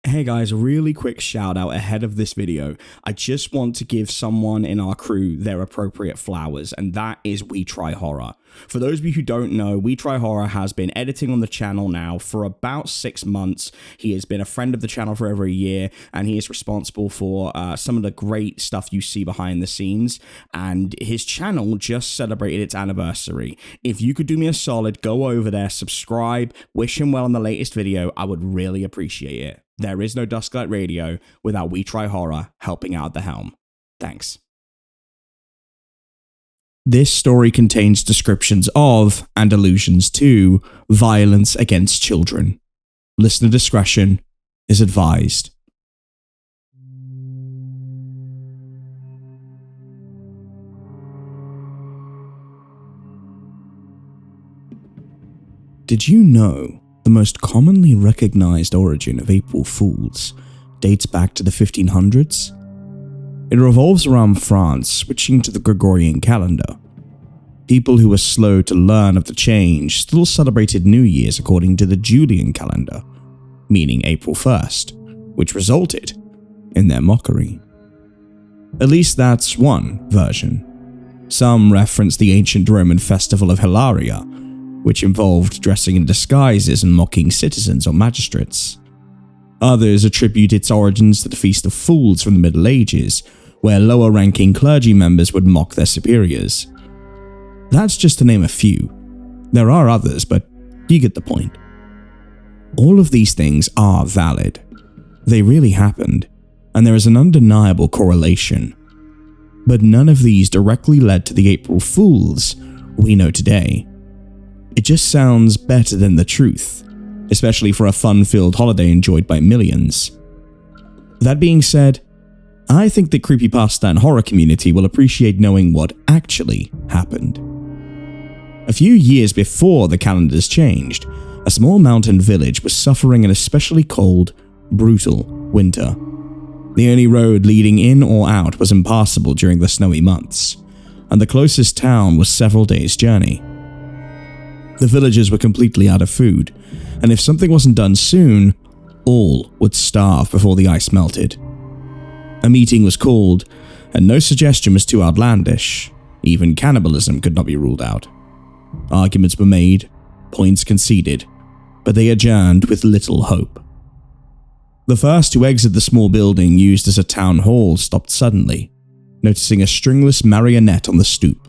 Hey guys, a really quick shout out ahead of this video. I just want to give someone in our crew their appropriate flowers, and that is We Try Horror. For those of you who don't know, We Try Horror has been editing on the channel now for about 6 months. He has been a friend of the channel for over a year, and he is responsible for some of the great stuff you see behind the scenes, and his channel just celebrated its anniversary. If you could do me a solid, go over there, subscribe, wish him well on the latest video, I would really appreciate it. There is no Dusklight Radio without We Try Horror helping out at the helm. Thanks. This story contains descriptions of, and allusions to, violence against children. Listener discretion is advised. Did you know the most commonly recognized origin of April Fools dates back to the 1500s? It revolves around France switching to the Gregorian calendar. People who were slow to learn of the change still celebrated New Year's according to the Julian calendar, meaning April 1st, which resulted in their mockery. At least that's one version. Some reference the ancient Roman festival of Hilaria, which involved dressing in disguises and mocking citizens or magistrates. Others attribute its origins to the Feast of Fools from the Middle Ages, where lower-ranking clergy members would mock their superiors. That's just to name a few. There are others, but you get the point. All of these things are valid. They really happened, and there is an undeniable correlation. But none of these directly led to the April Fools we know today. It just sounds better than the truth, especially for a fun-filled holiday enjoyed by millions. That being said, I think the creepypasta and horror community will appreciate knowing what actually happened. A few years before the calendars changed, a small mountain village was suffering an especially cold, brutal winter. The only road leading in or out was impassable during the snowy months, and the closest town was several days' journey. The villagers were completely out of food, and if something wasn't done soon, all would starve before the ice melted. A meeting was called, and no suggestion was too outlandish. Even cannibalism could not be ruled out. Arguments were made, points conceded, but they adjourned with little hope. The first to exit the small building used as a town hall stopped suddenly, noticing a stringless marionette on the stoop.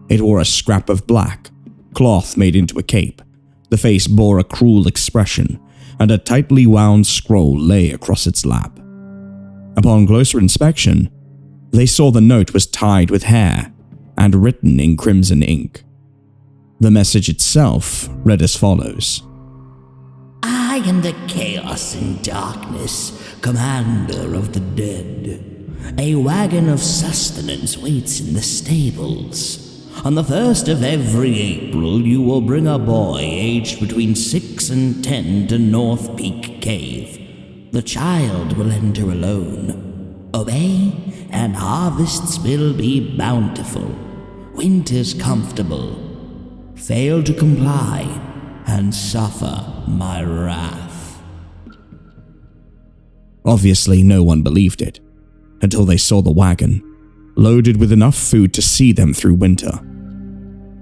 It wore a scrap of black, cloth made into a cape. The face bore a cruel expression, and a tightly wound scroll lay across its lap. Upon closer inspection, they saw the note was tied with hair and written in crimson ink. The message itself read as follows: I am the chaos and darkness, commander of the dead. A wagon of sustenance waits in the stables. On the 1st of every April, you will bring a boy aged between 6 and 10 to North Peak Cave. The child will enter alone. Obey, and harvests will be bountiful. Winters comfortable. Fail to comply, and suffer my wrath. Obviously, no one believed it, until they saw the wagon, loaded with enough food to see them through winter.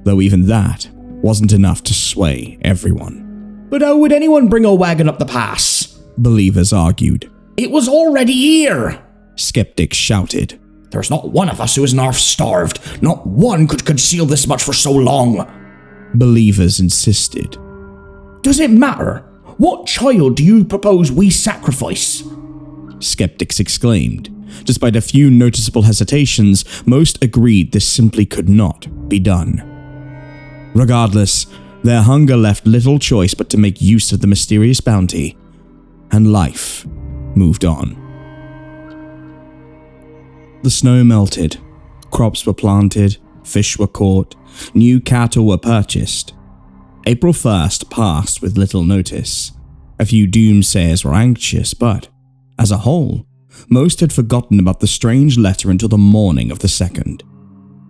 Though even that wasn't enough to sway everyone. But how would anyone bring a wagon up the pass? Believers argued. It was already here! Skeptics shouted. There's not one of us who isn't half-starved. Not one could conceal this much for so long. Believers insisted. Does it matter? What child do you propose we sacrifice? Skeptics exclaimed. Despite a few noticeable hesitations, most agreed this simply could not be done. Regardless, their hunger left little choice but to make use of the mysterious bounty, and life moved on. The snow melted, crops were planted, fish were caught, new cattle were purchased. April 1st passed with little notice. A few doomsayers were anxious, but, as a whole, most had forgotten about the strange letter until the morning of the 2nd.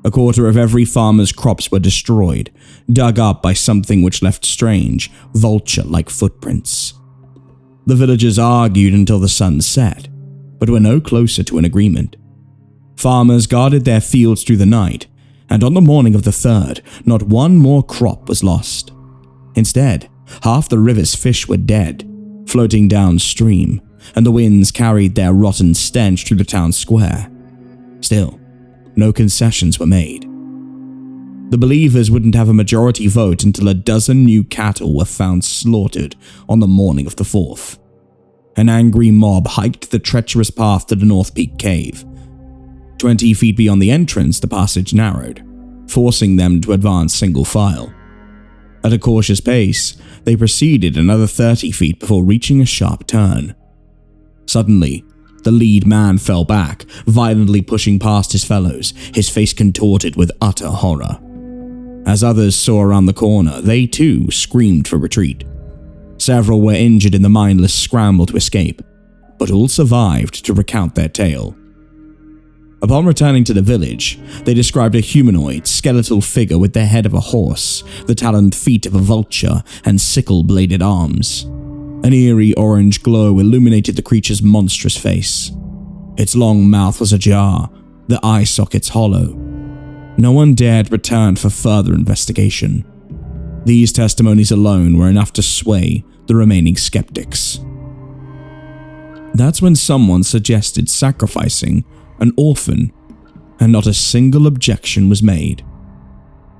A quarter of every farmer's crops were destroyed, dug up by something which left strange, vulture-like footprints. The villagers argued until the sun set, but were no closer to an agreement. Farmers guarded their fields through the night, and on the morning of the 3rd, not one more crop was lost. Instead, half the river's fish were dead, floating downstream, and the winds carried their rotten stench through the town square. Still, no concessions were made. The believers wouldn't have a majority vote until a dozen new cattle were found slaughtered on the morning of the 4th. An angry mob hiked the treacherous path to the North Peak Cave. 20 feet beyond the entrance, the passage narrowed, forcing them to advance single file. At a cautious pace, they proceeded another 30 feet before reaching a sharp turn. Suddenly, the lead man fell back, violently pushing past his fellows, his face contorted with utter horror. As others saw around the corner, they too screamed for retreat. Several were injured in the mindless scramble to escape, but all survived to recount their tale. Upon returning to the village, they described a humanoid, skeletal figure with the head of a horse, the taloned feet of a vulture, and sickle-bladed arms. An eerie orange glow illuminated the creature's monstrous face. Its long mouth was ajar, the eye sockets hollow. No one dared return for further investigation. These testimonies alone were enough to sway the remaining skeptics. That's when someone suggested sacrificing an orphan, and not a single objection was made.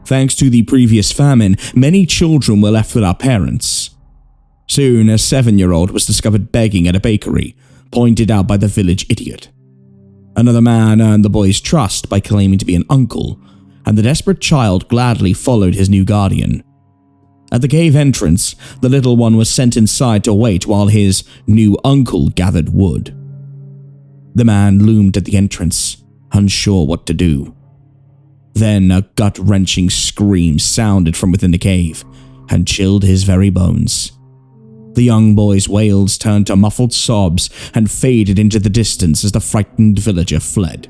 Thanks to the previous famine, many children were left without parents. Soon, a 7-year-old was discovered begging at a bakery, pointed out by the village idiot. Another man earned the boy's trust by claiming to be an uncle, and the desperate child gladly followed his new guardian. At the cave entrance, the little one was sent inside to wait while his new uncle gathered wood. The man loomed at the entrance, unsure what to do. Then a gut-wrenching scream sounded from within the cave and chilled his very bones. The young boy's wails turned to muffled sobs and faded into the distance as the frightened villager fled.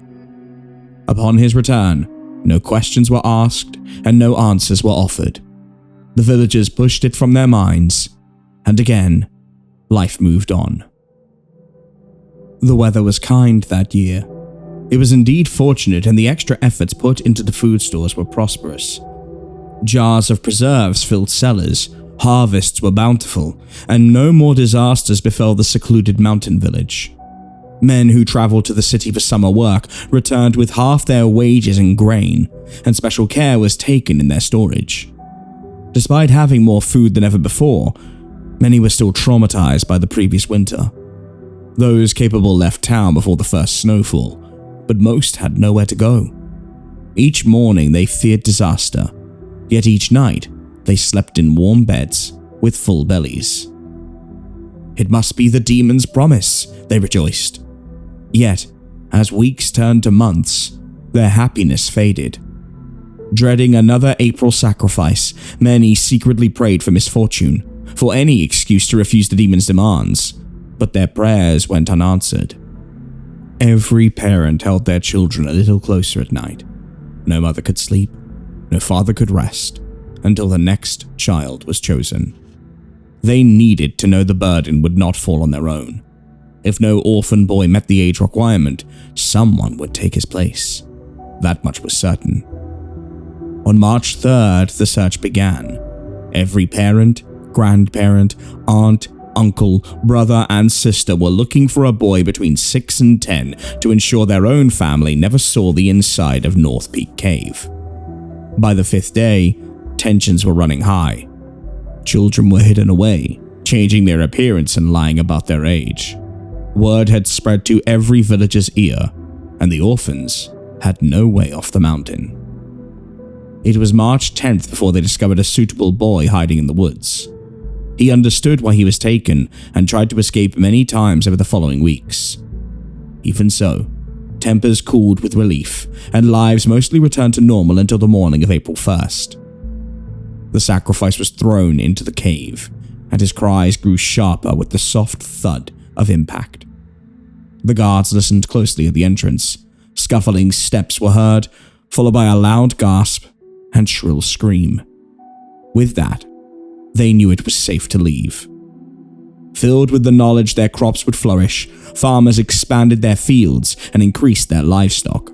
Upon his return, no questions were asked and no answers were offered. The villagers pushed it from their minds, and again, life moved on. The weather was kind that year. It was indeed fortunate, and the extra efforts put into the food stores were prosperous. Jars of preserves filled cellars, harvests were bountiful, and no more disasters befell the secluded mountain village. Men who traveled to the city for summer work returned with half their wages in grain, and special care was taken in their storage. Despite having more food than ever before, many were still traumatized by the previous winter. Those capable left town before the first snowfall, but most had nowhere to go. Each morning they feared disaster, yet each night they slept in warm beds with full bellies. It must be the demon's promise, they rejoiced. Yet, as weeks turned to months, their happiness faded. Dreading another April sacrifice, many secretly prayed for misfortune, for any excuse to refuse the demon's demands, but their prayers went unanswered. Every parent held their children a little closer at night. No mother could sleep, no father could rest, until the next child was chosen. They needed to know the burden would not fall on their own. If no orphan boy met the age requirement, someone would take his place. That much was certain. On March 3rd, the search began. Every parent, grandparent, aunt, uncle, brother, and sister were looking for a boy between 6 and 10 to ensure their own family never saw the inside of North Peak Cave. By the 5th day, tensions were running high. Children were hidden away, changing their appearance and lying about their age. Word had spread to every villager's ear, and the orphans had no way off the mountain. It was March 10th before they discovered a suitable boy hiding in the woods. He understood why he was taken and tried to escape many times over the following weeks. Even so, tempers cooled with relief, and lives mostly returned to normal until the morning of April 1st. The sacrifice was thrown into the cave, and his cries grew sharper with the soft thud of impact. The guards listened closely at the entrance. Scuffling steps were heard, followed by a loud gasp and shrill scream. With that, they knew it was safe to leave. Filled with the knowledge their crops would flourish, farmers expanded their fields and increased their livestock.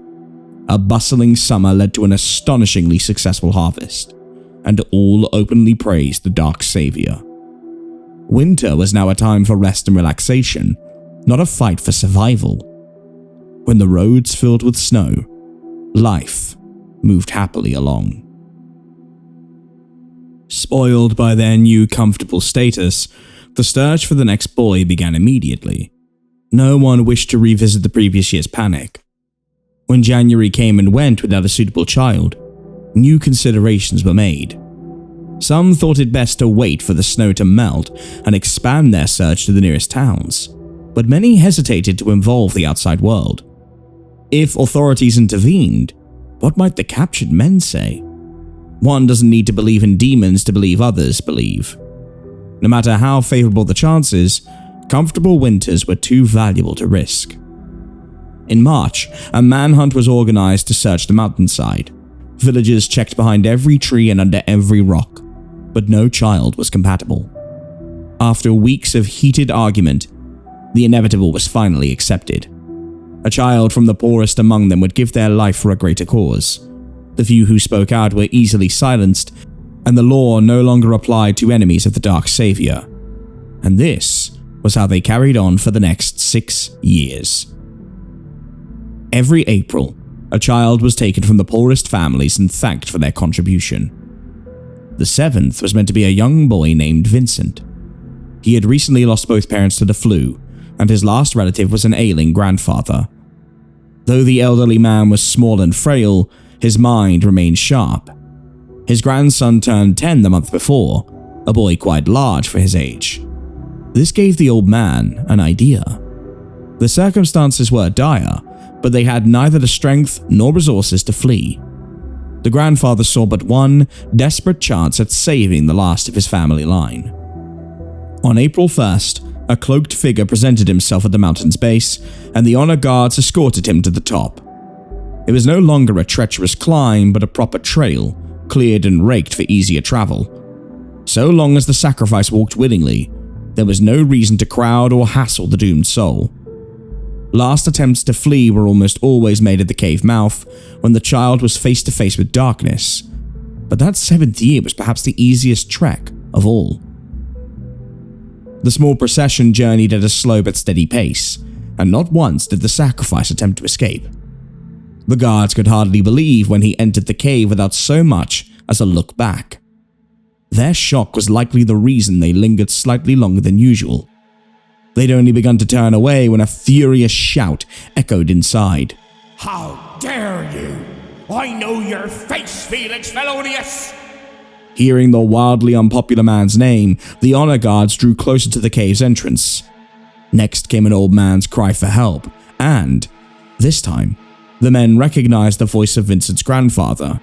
A bustling summer led to an astonishingly successful harvest, and all openly praised the Dark Savior. Winter was now a time for rest and relaxation, not a fight for survival. When the roads filled with snow, life moved happily along. Spoiled by their new comfortable status, the search for the next boy began immediately. No one wished to revisit the previous year's panic. When January came and went without a suitable child, new considerations were made. Some thought it best to wait for the snow to melt and expand their search to the nearest towns, but many hesitated to involve the outside world. If authorities intervened, what might the captured men say? One doesn't need to believe in demons to believe others believe. No matter how favorable the chances, comfortable winters were too valuable to risk. In March, a manhunt was organized to search the mountainside. Villagers checked behind every tree and under every rock, but no child was compatible. After weeks of heated argument, the inevitable was finally accepted. A child from the poorest among them would give their life for a greater cause. The few who spoke out were easily silenced, and the law no longer applied to enemies of the Dark Savior. And this was how they carried on for the next 6 years. Every April, a child was taken from the poorest families and thanked for their contribution. The 7th was meant to be a young boy named Vincent. He had recently lost both parents to the flu, and his last relative was an ailing grandfather. Though the elderly man was small and frail, his mind remained sharp. His grandson turned 10 the month before, a boy quite large for his age. This gave the old man an idea. The circumstances were dire, but they had neither the strength nor resources to flee. The grandfather saw but one desperate chance at saving the last of his family line. On April 1st, a cloaked figure presented himself at the mountain's base, and the honor guards escorted him to the top. It was no longer a treacherous climb, but a proper trail, cleared and raked for easier travel. So long as the sacrifice walked willingly, there was no reason to crowd or hassle the doomed soul. Last attempts to flee were almost always made at the cave mouth, when the child was face to face with darkness. But that 7th year was perhaps the easiest trek of all. The small procession journeyed at a slow but steady pace, and not once did the sacrifice attempt to escape. The guards could hardly believe when he entered the cave without so much as a look back. Their shock was likely the reason they lingered slightly longer than usual. They'd only begun to turn away when a furious shout echoed inside. How dare you! I know your face, Felix Felonius! Hearing the wildly unpopular man's name, the honor guards drew closer to the cave's entrance. Next came an old man's cry for help, and, this time, the men recognized the voice of Vincent's grandfather.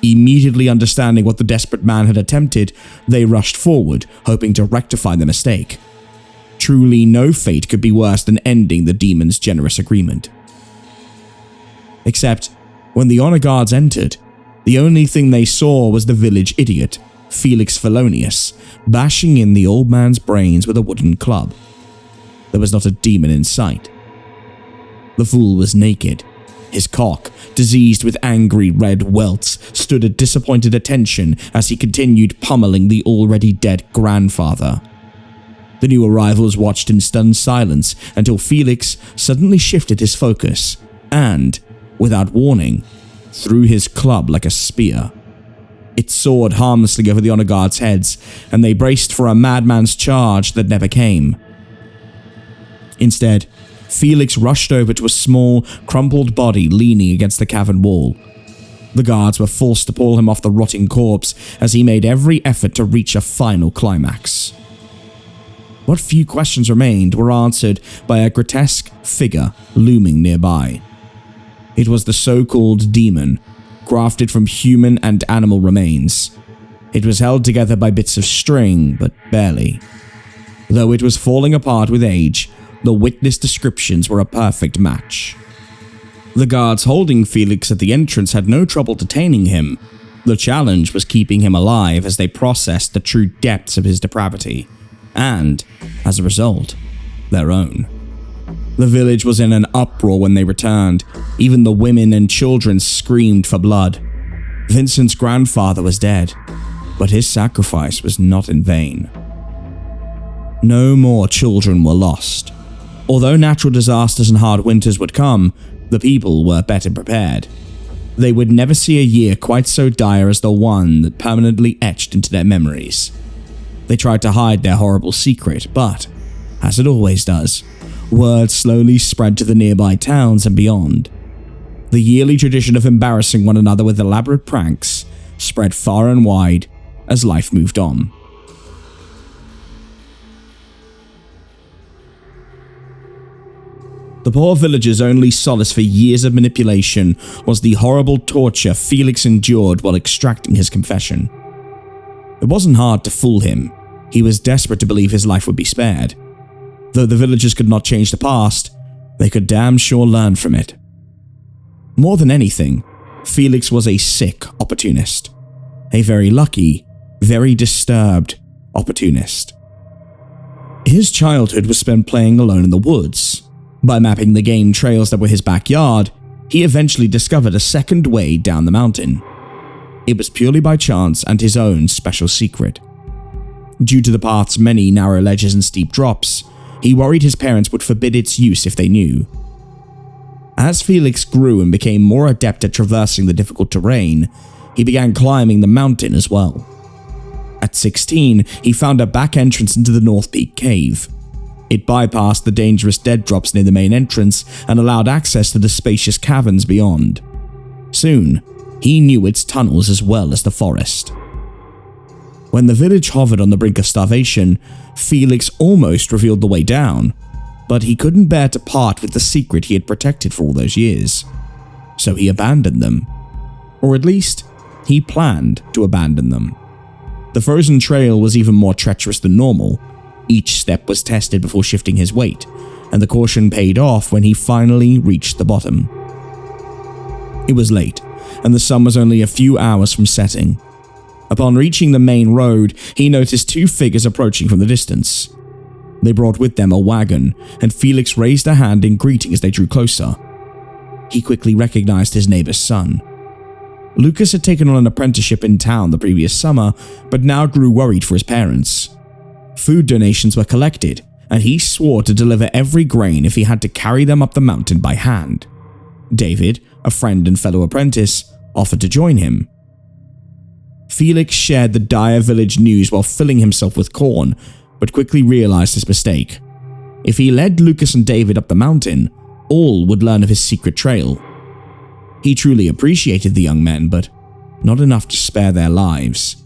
Immediately understanding what the desperate man had attempted, they rushed forward, hoping to rectify the mistake. Truly, no fate could be worse than ending the demon's generous agreement. Except, when the honor guards entered, the only thing they saw was the village idiot, Felix Felonius, bashing in the old man's brains with a wooden club. There was not a demon in sight. The fool was naked. His cock, diseased with angry red welts, stood at disappointed attention as he continued pummeling the already dead grandfather. The new arrivals watched in stunned silence until Felix suddenly shifted his focus and, without warning, threw his club like a spear. It soared harmlessly over the honor guards' heads, and they braced for a madman's charge that never came. Instead, Felix rushed over to a small, crumpled body leaning against the cavern wall. The guards were forced to pull him off the rotting corpse as he made every effort to reach a final climax. What few questions remained were answered by a grotesque figure looming nearby. It was the so-called demon, crafted from human and animal remains. It was held together by bits of string, but barely. Though it was falling apart with age, the witness descriptions were a perfect match. The guards holding Felix at the entrance had no trouble detaining him. The challenge was keeping him alive as they processed the true depths of his depravity, and, as a result, their own. The village was in an uproar when they returned. Even the women and children screamed for blood. Vincent's grandfather was dead, but his sacrifice was not in vain. No more children were lost. Although natural disasters and hard winters would come, the people were better prepared. They would never see a year quite so dire as the one that permanently etched into their memories. They tried to hide their horrible secret, but, as it always does, word slowly spread to the nearby towns and beyond. The yearly tradition of embarrassing one another with elaborate pranks spread far and wide as life moved on. The poor villagers' only solace for years of manipulation was the horrible torture Felix endured while extracting his confession. It wasn't hard to fool him. He was desperate to believe his life would be spared. Though the villagers could not change the past, they could damn sure learn from it. More than anything, Felix was a sick opportunist. A very lucky, very disturbed opportunist. His childhood was spent playing alone in the woods. By mapping the game trails that were his backyard, he eventually discovered a second way down the mountain. It was purely by chance and his own special secret. Due to the path's many narrow ledges and steep drops, he worried his parents would forbid its use if they knew. As Felix grew and became more adept at traversing the difficult terrain, he began climbing the mountain as well. At 16, he found a back entrance into the North Peak cave. It bypassed the dangerous dead drops near the main entrance and allowed access to the spacious caverns beyond. Soon, he knew its tunnels as well as the forest. When the village hovered on the brink of starvation, Felix almost revealed the way down, but he couldn't bear to part with the secret he had protected for all those years. So he abandoned them. Or at least, he planned to abandon them. The frozen trail was even more treacherous than normal. Each step was tested before shifting his weight, and the caution paid off when he finally reached the bottom. It was late, and the sun was only a few hours from setting. Upon reaching the main road, he noticed two figures approaching from the distance. They brought with them a wagon, and Felix raised a hand in greeting as they drew closer. He quickly recognized his neighbor's son. Lucas had taken on an apprenticeship in town the previous summer, but now grew worried for his parents. Food donations were collected, and he swore to deliver every grain if he had to carry them up the mountain by hand. David, a friend and fellow apprentice, offered to join him. Felix shared the dire village news while filling himself with corn, but quickly realized his mistake. If he led Lucas and David up the mountain, all would learn of his secret trail. He truly appreciated the young men, but not enough to spare their lives.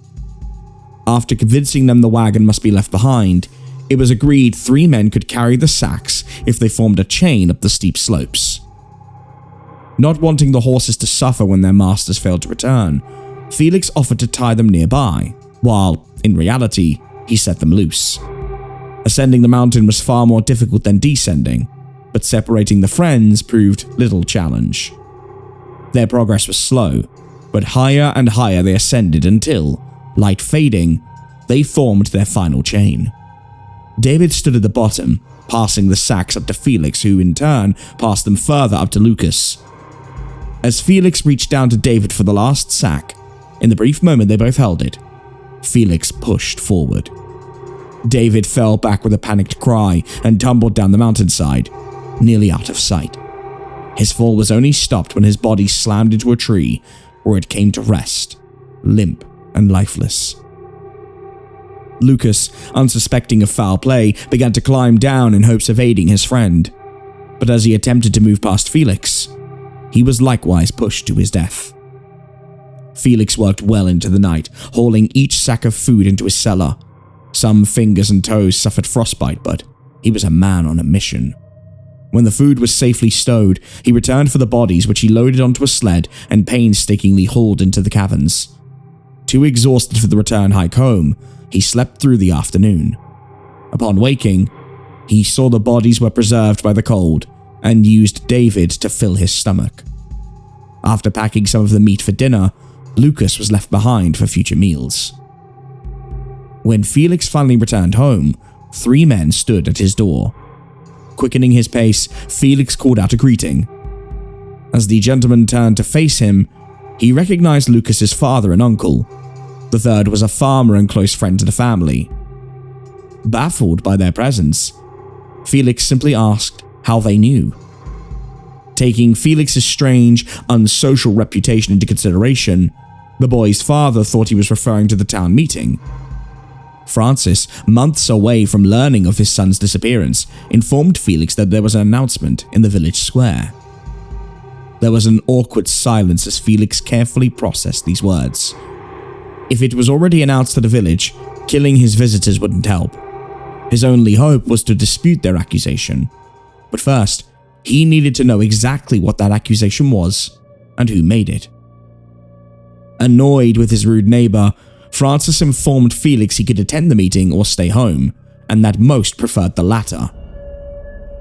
After convincing them the wagon must be left behind, it was agreed 3 men could carry the sacks if they formed a chain up the steep slopes. Not wanting the horses to suffer when their masters failed to return, Felix offered to tie them nearby, while, in reality, he set them loose. Ascending the mountain was far more difficult than descending, but separating the friends proved little challenge. Their progress was slow, but higher and higher they ascended until, light fading, they formed their final chain. David stood at the bottom, passing the sacks up to Felix, who in turn passed them further up to Lucas. As Felix reached down to David for the last sack, in the brief moment they both held it, Felix pushed forward. David fell back with a panicked cry and tumbled down the mountainside, nearly out of sight. His fall was only stopped when his body slammed into a tree, where it came to rest, limp and lifeless. Lucas, unsuspecting of foul play, began to climb down in hopes of aiding his friend. But as he attempted to move past Felix, he was likewise pushed to his death. Felix worked well into the night, hauling each sack of food into his cellar. Some fingers and toes suffered frostbite, but he was a man on a mission. When the food was safely stowed, he returned for the bodies, which he loaded onto a sled and painstakingly hauled into the caverns. Too exhausted for the return hike home, he slept through the afternoon. Upon waking, he saw the bodies were preserved by the cold and used David to fill his stomach. After packing some of the meat for dinner, Lucas was left behind for future meals. When Felix finally returned home, 3 men stood at his door. Quickening his pace, Felix called out a greeting. As the gentleman turned to face him, he recognized Lucas's father and uncle. The third was a farmer and close friend to the family. Baffled by their presence, Felix simply asked how they knew. Taking Felix's strange, unsocial reputation into consideration, the boy's father thought he was referring to the town meeting. Francis, months away from learning of his son's disappearance, informed Felix that there was an announcement in the village square. There was an awkward silence as Felix carefully processed these words. If it was already announced to the village, killing his visitors wouldn't help. His only hope was to dispute their accusation. But first, he needed to know exactly what that accusation was and who made it. Annoyed with his rude neighbor, Francis informed Felix he could attend the meeting or stay home, and that most preferred the latter.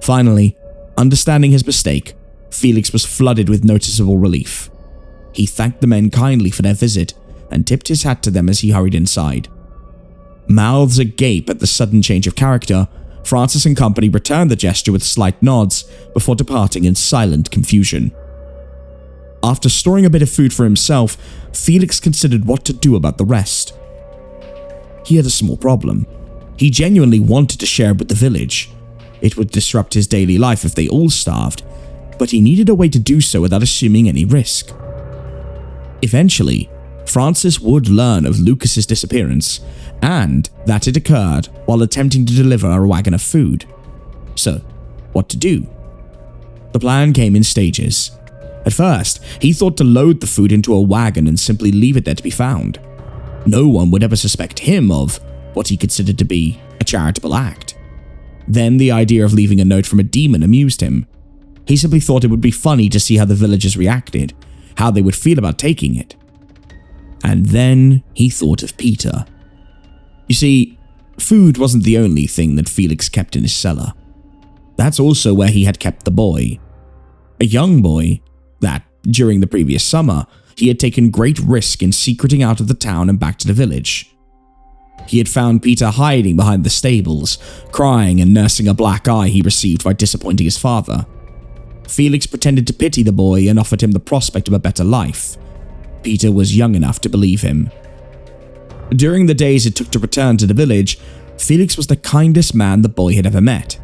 Finally, understanding his mistake, Felix was flooded with noticeable relief. He thanked the men kindly for their visit and tipped his hat to them as he hurried inside. Mouths agape at the sudden change of character, Francis and company returned the gesture with slight nods before departing in silent confusion. After storing a bit of food for himself, Felix considered what to do about the rest. He had a small problem. He genuinely wanted to share it with the village. It would disrupt his daily life if they all starved, but he needed a way to do so without assuming any risk. Eventually, Francis would learn of Lucas's disappearance, and that it occurred while attempting to deliver a wagon of food. So, what to do? The plan came in stages. At first, he thought to load the food into a wagon and simply leave it there to be found. No one would ever suspect him of what he considered to be a charitable act. Then the idea of leaving a note from a demon amused him. He simply thought it would be funny to see how the villagers reacted, how they would feel about taking it. And then he thought of Peter. You see, food wasn't the only thing that Felix kept in his cellar. That's also where he had kept the boy. A young boy that, during the previous summer, he had taken great risk in secreting out of the town and back to the village. He had found Peter hiding behind the stables, crying and nursing a black eye he received by disappointing his father. Felix pretended to pity the boy and offered him the prospect of a better life. Peter was young enough to believe him. During the days it took to return to the village, Felix was the kindest man the boy had ever met.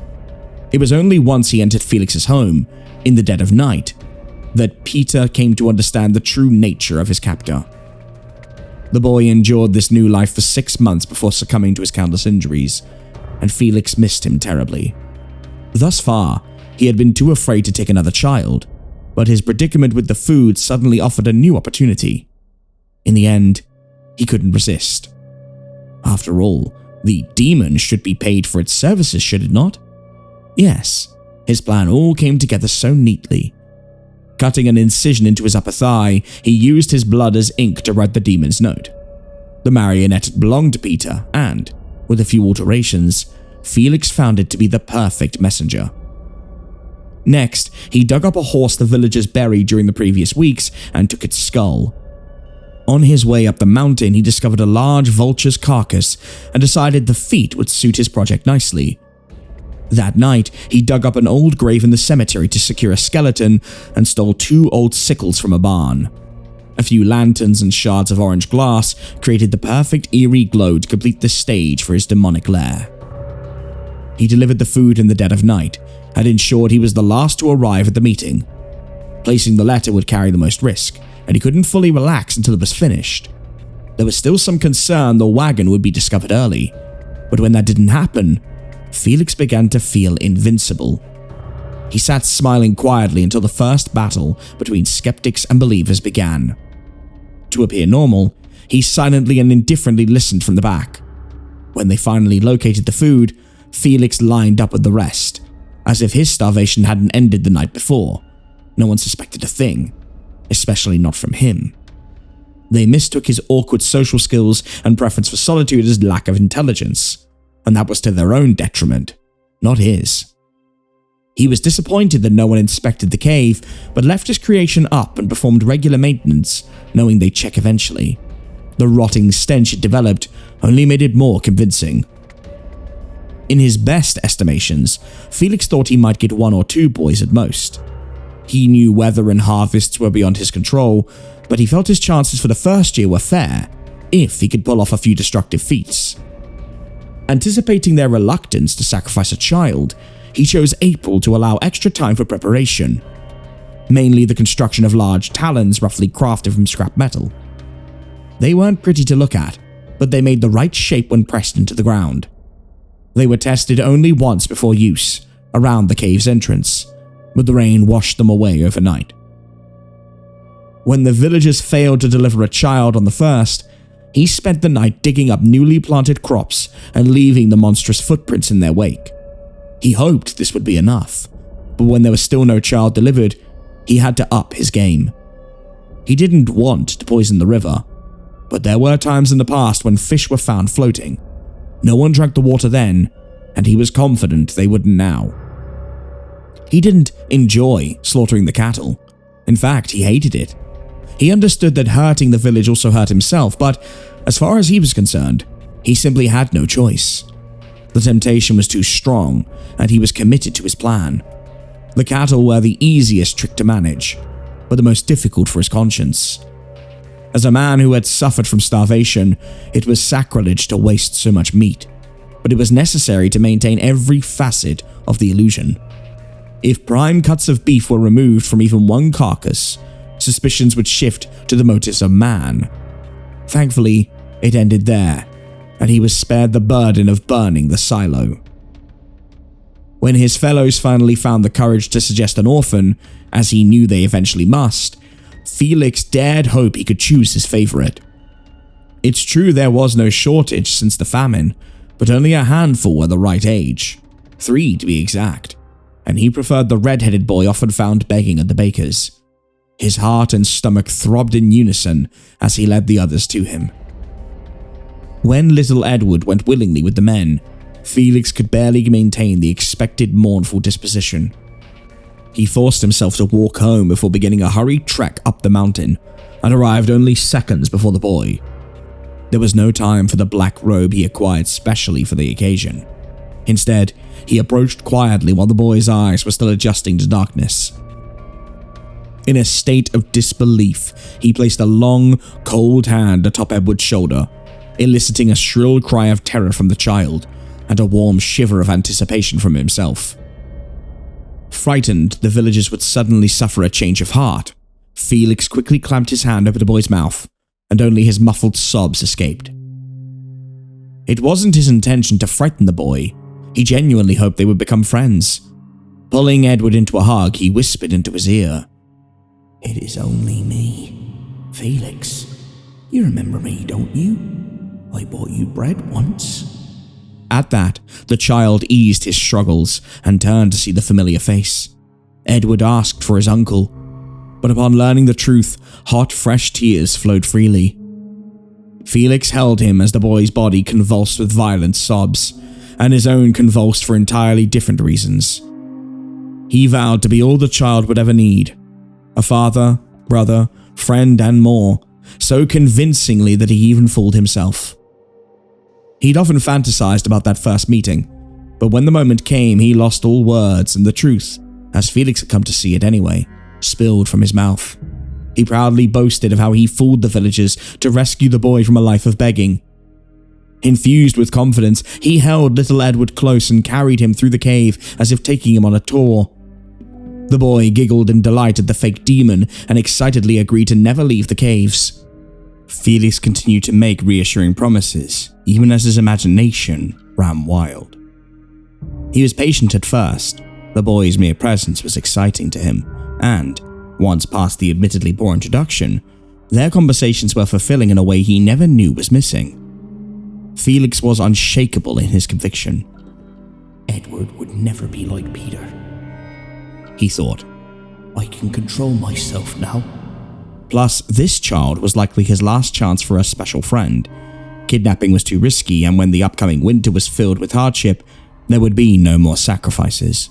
It was only once he entered Felix's home, in the dead of night, that Peter came to understand the true nature of his captor. The boy endured this new life for 6 months before succumbing to his countless injuries, and Felix missed him terribly. Thus far, he had been too afraid to take another child, but his predicament with the food suddenly offered a new opportunity. In the end, he couldn't resist. After all, the demon should be paid for its services, should it not? Yes, his plan all came together so neatly. Cutting an incision into his upper thigh, he used his blood as ink to write the demon's note. The marionette had belonged to Peter, and, with a few alterations, Felix found it to be the perfect messenger. Next, he dug up a horse the villagers buried during the previous weeks and took its skull. On his way up the mountain, he discovered a large vulture's carcass and decided the feat would suit his project nicely. That night, he dug up an old grave in the cemetery to secure a skeleton and stole 2 old sickles from a barn. A few lanterns and shards of orange glass created the perfect eerie glow to complete the stage for his demonic lair. He delivered the food in the dead of night and ensured he was the last to arrive at the meeting. Placing the letter would carry the most risk, and he couldn't fully relax until it was finished. There was still some concern the wagon would be discovered early, but when that didn't happen, Felix began to feel invincible. He sat smiling quietly until the first battle between skeptics and believers began. To appear normal, he silently and indifferently listened from the back. When they finally located the food, Felix lined up with the rest, as if his starvation hadn't ended the night before. No one suspected a thing, especially not from him. They mistook his awkward social skills and preference for solitude as lack of intelligence, and that was to their own detriment, not his. He was disappointed that no one inspected the cave, but left his creation up and performed regular maintenance, knowing they'd check eventually. The rotting stench it developed only made it more convincing. In his best estimations, Felix thought he might get 1 or 2 boys at most. He knew weather and harvests were beyond his control, but he felt his chances for the first year were fair, if he could pull off a few destructive feats. Anticipating their reluctance to sacrifice a child, he chose April to allow extra time for preparation, mainly the construction of large talons roughly crafted from scrap metal. They weren't pretty to look at, but they made the right shape when pressed into the ground. They were tested only once before use, around the cave's entrance, but the rain washed them away overnight. When the villagers failed to deliver a child on the first, he spent the night digging up newly planted crops and leaving the monstrous footprints in their wake. He hoped this would be enough, but when there was still no child delivered, he had to up his game. He didn't want to poison the river, but there were times in the past when fish were found floating. No one drank the water then, and he was confident they wouldn't now. He didn't enjoy slaughtering the cattle. In fact, he hated it. He understood that hurting the village also hurt himself, but as far as he was concerned, he simply had no choice. The temptation was too strong, and he was committed to his plan. The cattle were the easiest trick to manage, but the most difficult for his conscience. As a man who had suffered from starvation, it was sacrilege to waste so much meat, but it was necessary to maintain every facet of the illusion. If prime cuts of beef were removed from even one carcass, suspicions would shift to the motives of man. Thankfully, it ended there, and he was spared the burden of burning the silo. When his fellows finally found the courage to suggest an orphan, as he knew they eventually must, Felix dared hope he could choose his favorite. It's true there was no shortage since the famine, but only a handful were the right age, 3 to be exact, and he preferred the red-headed boy often found begging at the baker's. His heart and stomach throbbed in unison as he led the others to him. When little Edward went willingly with the men, Felix could barely maintain the expected mournful disposition. He forced himself to walk home before beginning a hurried trek up the mountain, and arrived only seconds before the boy. There was no time for the black robe he acquired specially for the occasion. Instead, he approached quietly while the boy's eyes were still adjusting to darkness. In a state of disbelief, he placed a long, cold hand atop Edward's shoulder, eliciting a shrill cry of terror from the child and a warm shiver of anticipation from himself. Frightened the villagers would suddenly suffer a change of heart, Felix quickly clamped his hand over the boy's mouth, and only his muffled sobs escaped. It wasn't his intention to frighten the boy. He genuinely hoped they would become friends. Pulling Edward into a hug, he whispered into his ear, "It is only me, Felix. You remember me, don't you? I bought you bread once." At that, the child eased his struggles and turned to see the familiar face. Edward asked for his uncle, but upon learning the truth, hot, fresh tears flowed freely. Felix held him as the boy's body convulsed with violent sobs, and his own convulsed for entirely different reasons. He vowed to be all the child would ever need, a father, brother, friend, and more, so convincingly that he even fooled himself. He'd often fantasized about that first meeting, but when the moment came, he lost all words, and the truth, as Felix had come to see it anyway, spilled from his mouth. He proudly boasted of how he fooled the villagers to rescue the boy from a life of begging. Infused with confidence, he held little Edward close and carried him through the cave as if taking him on a tour. The boy giggled in delight at the fake demon and excitedly agreed to never leave the caves. Felix continued to make reassuring promises, even as his imagination ran wild. He was patient at first. The boy's mere presence was exciting to him, and, once past the admittedly poor introduction, their conversations were fulfilling in a way he never knew was missing. Felix was unshakable in his conviction. "Edward would never be like Peter," he thought. "I can control myself now." Plus, this child was likely his last chance for a special friend. Kidnapping was too risky, and when the upcoming winter was filled with hardship, there would be no more sacrifices.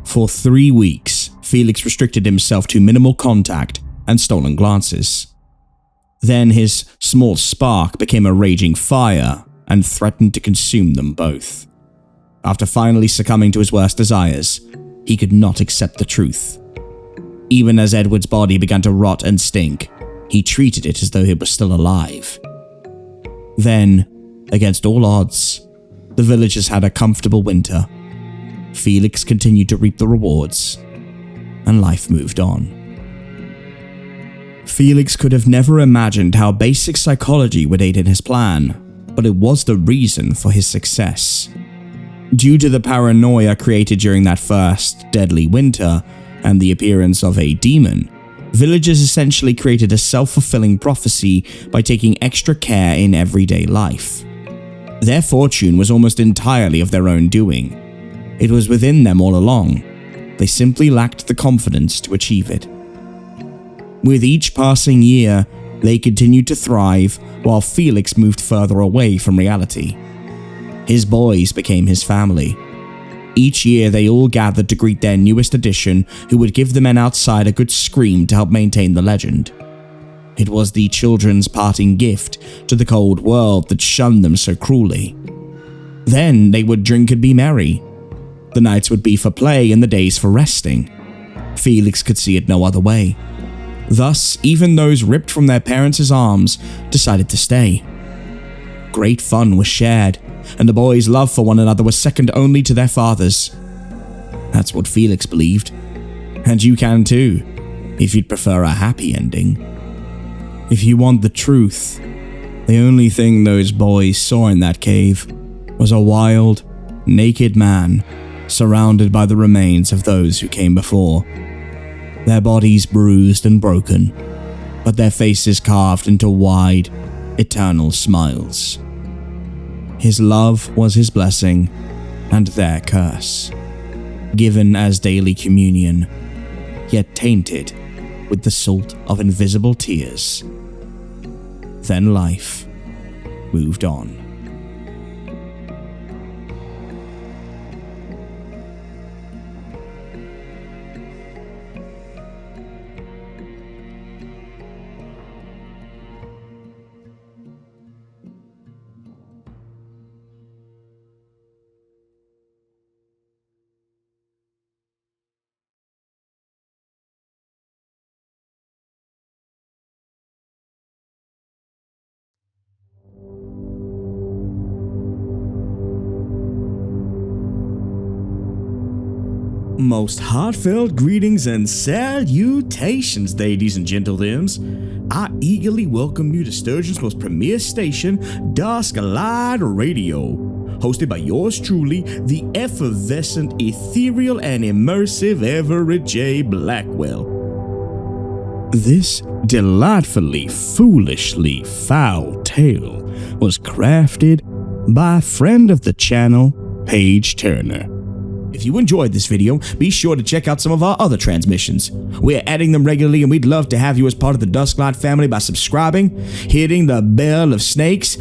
For 3 weeks, Felix restricted himself to minimal contact and stolen glances. Then his small spark became a raging fire and threatened to consume them both. after finally succumbing to his worst desires, he could not accept the truth. Even as Edward's body began to rot and stink, he treated it as though it was still alive. Then, against all odds, the villagers had a comfortable winter. Felix continued to reap the rewards, and life moved on. Felix could have never imagined how basic psychology would aid in his plan, but it was the reason for his success. Due to the paranoia created during that first deadly winter and the appearance of a demon, villagers essentially created a self-fulfilling prophecy by taking extra care in everyday life. Their fortune was almost entirely of their own doing. It was within them all along. They simply lacked the confidence to achieve it. With each passing year, they continued to thrive while Felix moved further away from reality. His boys became his family. Each year, they all gathered to greet their newest addition, who would give the men outside a good scream to help maintain the legend. It was the children's parting gift to the cold world that shunned them so cruelly. Then they would drink and be merry. The nights would be for play and the days for resting. Felix could see it no other way. Thus, even those ripped from their parents' arms decided to stay. Great fun was shared, and the boys' love for one another was second only to their fathers. That's what Felix believed. And you can too, if you'd prefer a happy ending. If you want the truth, the only thing those boys saw in that cave was a wild, naked man surrounded by the remains of those who came before. Their bodies bruised and broken, but their faces carved into wide, eternal smiles. His love was his blessing, and their curse, given as daily communion, yet tainted with the salt of invisible tears. Then life moved on. Most heartfelt greetings and salutations, ladies and gentlemen. I eagerly welcome you to Sturgeon's most premier station, Dusklight Radio, hosted by yours truly, the effervescent, ethereal, and immersive Everett J. Blackwell. This delightfully, foolishly foul tale was crafted by a friend of the channel, PageTurner. If you enjoyed this video, be sure to check out some of our other transmissions. We're adding them regularly, and we'd love to have you as part of the Dusklight family by subscribing, hitting the bell of snakes,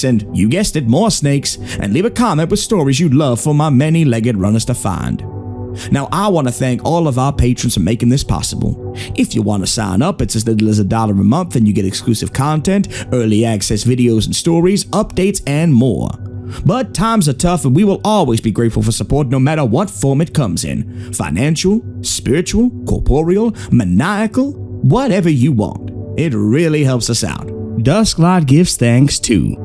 and you guessed it, more snakes, and leave a comment with stories you'd love for my many-legged runners to find. Now, I want to thank all of our patrons for making this possible. If you want to sign up, it's as little as $1 a month, and you get exclusive content, early access videos and stories, updates, and more. But times are tough, and we will always be grateful for support no matter what form it comes in. Financial, spiritual, corporeal, maniacal, whatever you want. It really helps us out. Dusklight gives thanks to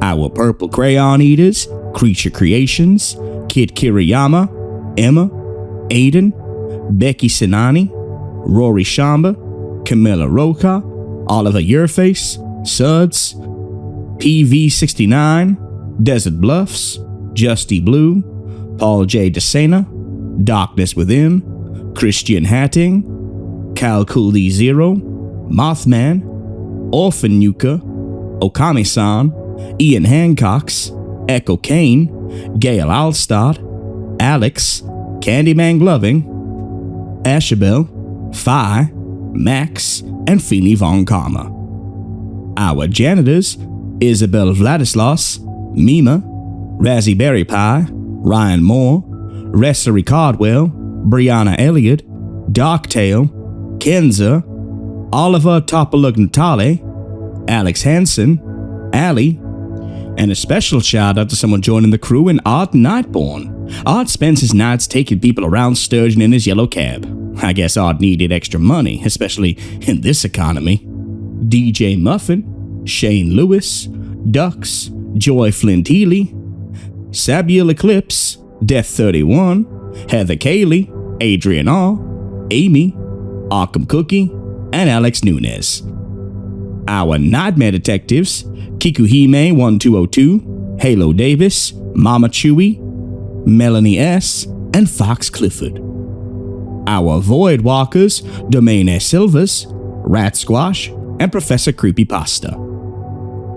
our Purple Crayon Eaters, Creature Creations, Kid Kiriyama, Emma, Aiden, Becky Sinani, Rory Shamba, Camilla Roca, Oliver Yourface, Suds, PV69, Desert Bluffs, Justy Blue, Paul J. DeSena, Darkness Within, Christian Hatting, Calculi Zero, Mothman, Orphan Yuka, Okami-san, Ian Hancox, Echo Kane, Gail Alstad, Alex, Candyman Gloving, Ashabel, Phi, Max, and Feeny Von Karma. Our janitors, Isabel Vladislaus, Mima, Razzie Berry Pie, Ryan Moore, Ressery Cardwell, Brianna Elliott, Darktail, Kenza, Oliver Topolug Natale, Alex Hansen, Ali, And a special shout out to someone joining the crew in Art Nightborn. Art spends his nights taking people around Sturgeon in his yellow cab. I guess Art needed extra money, especially in this economy. DJ Muffin, Shane Lewis, Ducks, Joy Flint Healy, Sabiel Eclipse, Death 31, Heather Cayley, Adrian R., Amy, Arkham Cookie, and Alex Nunez. Our Nightmare Detectives, Kikuhime 1202, Halo Davis, Mama Chewy, Melanie S., and Fox Clifford. Our Void Walkers, Domain S. Silvers, Rat Squash, and Professor Creepypasta.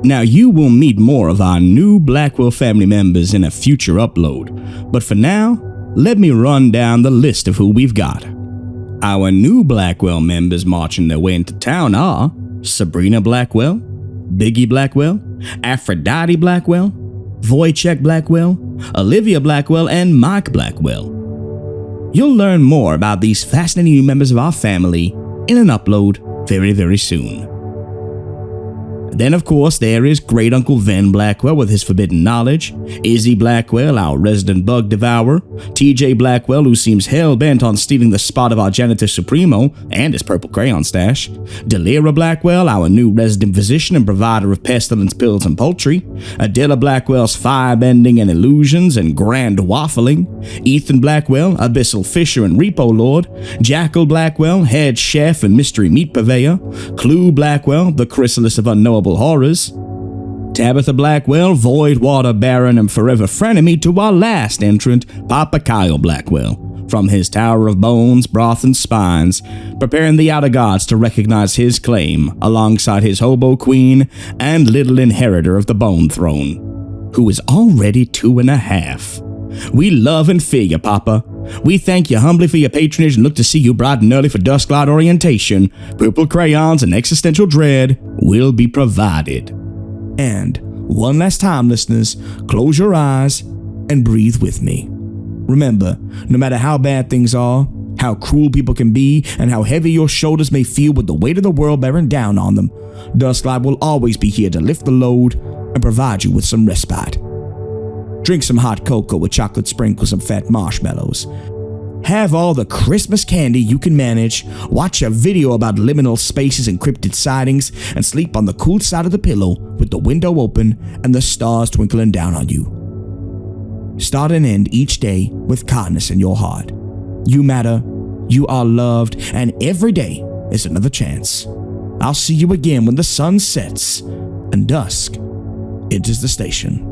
Now you will meet more of our new Blackwell family members in a future upload, but for now, let me run down the list of who we've got. Our new Blackwell members marching their way into town are Sabrina Blackwell, Biggie Blackwell, Aphrodite Blackwell, Wojciech Blackwell, Olivia Blackwell, and Mike Blackwell. You'll learn more about these fascinating new members of our family in an upload very, very soon. Then, of course, there is Great Uncle Ven Blackwell with his forbidden knowledge, Izzy Blackwell, our resident bug devourer, TJ Blackwell, who seems hell-bent on stealing the spot of our janitor supremo and his purple crayon stash, Delira Blackwell, our new resident physician and provider of pestilence pills and poultry, Adela Blackwell's firebending and illusions and grand waffling, Ethan Blackwell, abyssal fisher and repo lord, Jackal Blackwell, head chef and mystery meat purveyor, Clue Blackwell, the chrysalis of unknowable horrors, Tabitha Blackwell, void water baron and forever frenemy to our last entrant, Papa Kyle Blackwell, from his tower of bones, broth, and spines, preparing the outer gods to recognize his claim alongside his hobo queen and little inheritor of the bone throne, who is already 2.5. We love and fear you, Papa. We thank you humbly for your patronage and look to see you bright and early for Dusklight orientation. Purple crayons and existential dread will be provided. And one last time, listeners, close your eyes and breathe with me. Remember, no matter how bad things are, how cruel people can be, and how heavy your shoulders may feel with the weight of the world bearing down on them, Dusklight will always be here to lift the load and provide you with some respite. Drink some hot cocoa with chocolate sprinkles and fat marshmallows. Have all the Christmas candy you can manage, watch a video about liminal spaces and cryptid sightings, and sleep on the cool side of the pillow with the window open and the stars twinkling down on you. Start and end each day with kindness in your heart. You matter, you are loved, and every day is another chance. I'll see you again when the sun sets and dusk enters the station.